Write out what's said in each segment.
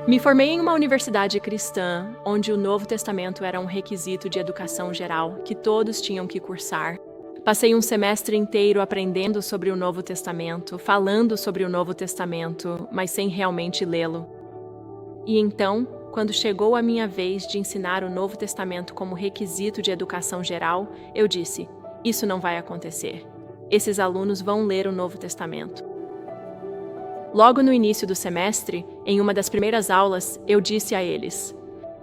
Me formei em uma universidade cristã, onde o Novo Testamento era um requisito de educação geral que todos tinham que cursar. Passei um semestre inteiro aprendendo sobre o Novo Testamento, falando sobre o Novo Testamento, mas sem realmente lê-lo. E então, quando chegou a minha vez de ensinar o Novo Testamento como requisito de educação geral, eu disse: isso não vai acontecer. Esses alunos vão ler o Novo Testamento. Logo no início do semestre, em uma das primeiras aulas, eu disse a eles: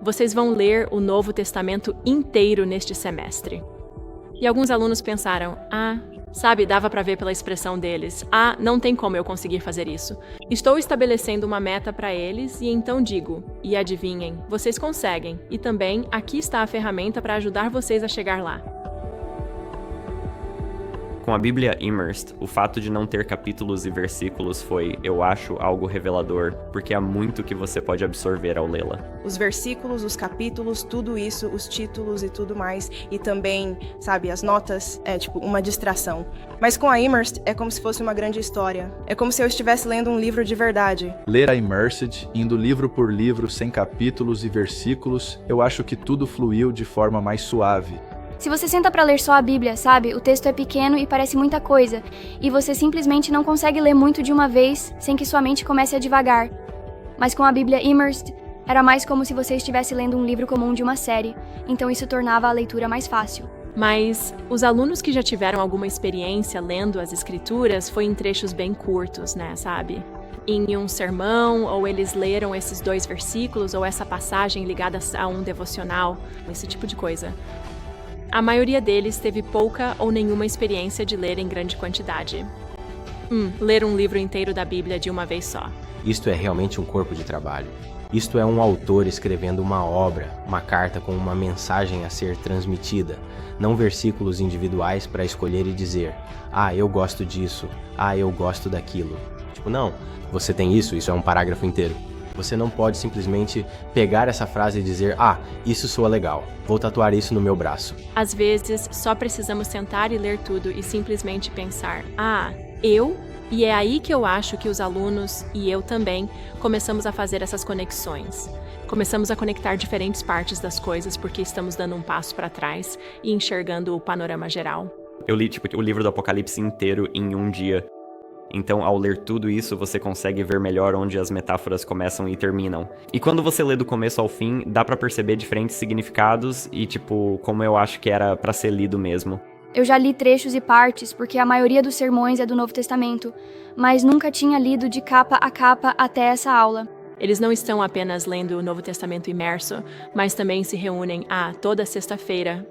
vocês vão ler o Novo Testamento inteiro neste semestre. E alguns alunos pensaram: dava para ver pela expressão deles, não tem como eu conseguir fazer isso. Estou estabelecendo uma meta para eles e então digo: e adivinhem, vocês conseguem, e também aqui está a ferramenta para ajudar vocês a chegar lá. Com a Bíblia Immersed, o fato de não ter capítulos e versículos foi, eu acho, algo revelador, porque há muito que você pode absorver ao lê-la. Os versículos, os capítulos, tudo isso, os títulos e tudo mais, e também, as notas, uma distração. Mas com a Immersed é como se fosse uma grande história. É como se eu estivesse lendo um livro de verdade. Ler a Immersed, indo livro por livro, sem capítulos e versículos, eu acho que tudo fluiu de forma mais suave. Se você senta para ler só a Bíblia, o texto é pequeno e parece muita coisa, e você simplesmente não consegue ler muito de uma vez sem que sua mente comece a divagar. Mas com a Bíblia Immersed, era mais como se você estivesse lendo um livro comum de uma série, então isso tornava a leitura mais fácil. Mas os alunos que já tiveram alguma experiência lendo as escrituras foi em trechos bem curtos, em um sermão, ou eles leram esses 2 versículos, ou essa passagem ligada a um devocional, esse tipo de coisa. A maioria deles teve pouca ou nenhuma experiência de ler em grande quantidade. Ler um livro inteiro da Bíblia de uma vez só. Isto é realmente um corpo de trabalho. Isto é um autor escrevendo uma obra, uma carta com uma mensagem a ser transmitida, não versículos individuais para escolher e dizer: eu gosto disso, eu gosto daquilo. Não, você tem isso é um parágrafo inteiro. Você não pode simplesmente pegar essa frase e dizer: isso soa legal, vou tatuar isso no meu braço. Às vezes, só precisamos sentar e ler tudo e simplesmente pensar: eu? E é aí que eu acho que os alunos, e eu também, começamos a fazer essas conexões. Começamos a conectar diferentes partes das coisas porque estamos dando um passo para trás e enxergando o panorama geral. Eu li, o livro do Apocalipse inteiro em um dia. Então, ao ler tudo isso, você consegue ver melhor onde as metáforas começam e terminam. E quando você lê do começo ao fim, dá pra perceber diferentes significados e, como eu acho que era pra ser lido mesmo. Eu já li trechos e partes, porque a maioria dos sermões é do Novo Testamento, mas nunca tinha lido de capa a capa até essa aula. Eles não estão apenas lendo o Novo Testamento imerso, mas também se reúnem toda sexta-feira,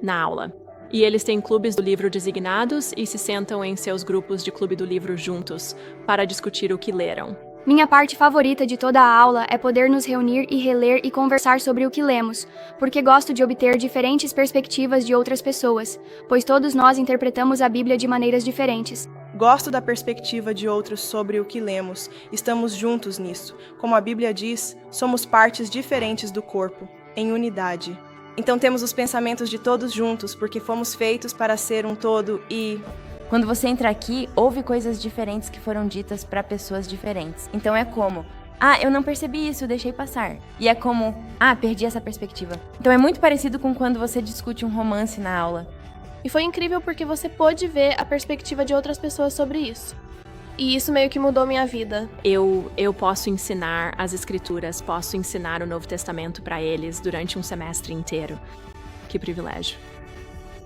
na aula. E eles têm clubes do livro designados e se sentam em seus grupos de clube do livro juntos, para discutir o que leram. Minha parte favorita de toda a aula é poder nos reunir e reler e conversar sobre o que lemos, porque gosto de obter diferentes perspectivas de outras pessoas, pois todos nós interpretamos a Bíblia de maneiras diferentes. Gosto da perspectiva de outros sobre o que lemos. Estamos juntos nisso. Como a Bíblia diz, somos partes diferentes do corpo, em unidade. Então temos os pensamentos de todos juntos, porque fomos feitos para ser um todo e... Quando você entra aqui, houve coisas diferentes que foram ditas para pessoas diferentes. Então é como: eu não percebi isso, deixei passar. E é como: perdi essa perspectiva. Então é muito parecido com quando você discute um romance na aula. E foi incrível porque você pôde ver a perspectiva de outras pessoas sobre isso. E isso meio que mudou minha vida. Eu posso ensinar as escrituras, posso ensinar o Novo Testamento para eles durante um semestre inteiro. Que privilégio.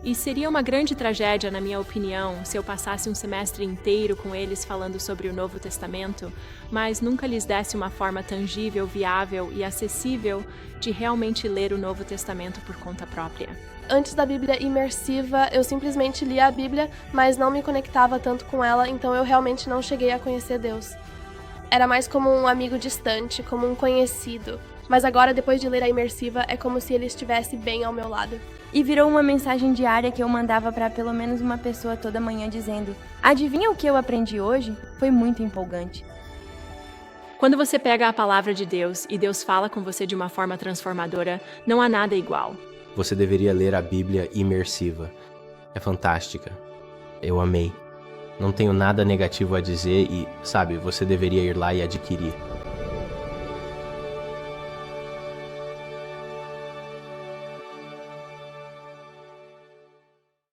E seria uma grande tragédia, na minha opinião, se eu passasse um semestre inteiro com eles falando sobre o Novo Testamento, mas nunca lhes desse uma forma tangível, viável e acessível de realmente ler o Novo Testamento por conta própria. Antes da Bíblia imersiva, eu simplesmente lia a Bíblia, mas não me conectava tanto com ela, então eu realmente não cheguei a conhecer Deus. Era mais como um amigo distante, como um conhecido. Mas agora, depois de ler a imersiva, é como se ele estivesse bem ao meu lado. E virou uma mensagem diária que eu mandava para pelo menos uma pessoa toda manhã dizendo: adivinha o que eu aprendi hoje? Foi muito empolgante. Quando você pega a palavra de Deus e Deus fala com você de uma forma transformadora, não há nada igual. Você deveria ler a Bíblia imersiva. É fantástica. Eu amei. Não tenho nada negativo a dizer e, você deveria ir lá e adquirir.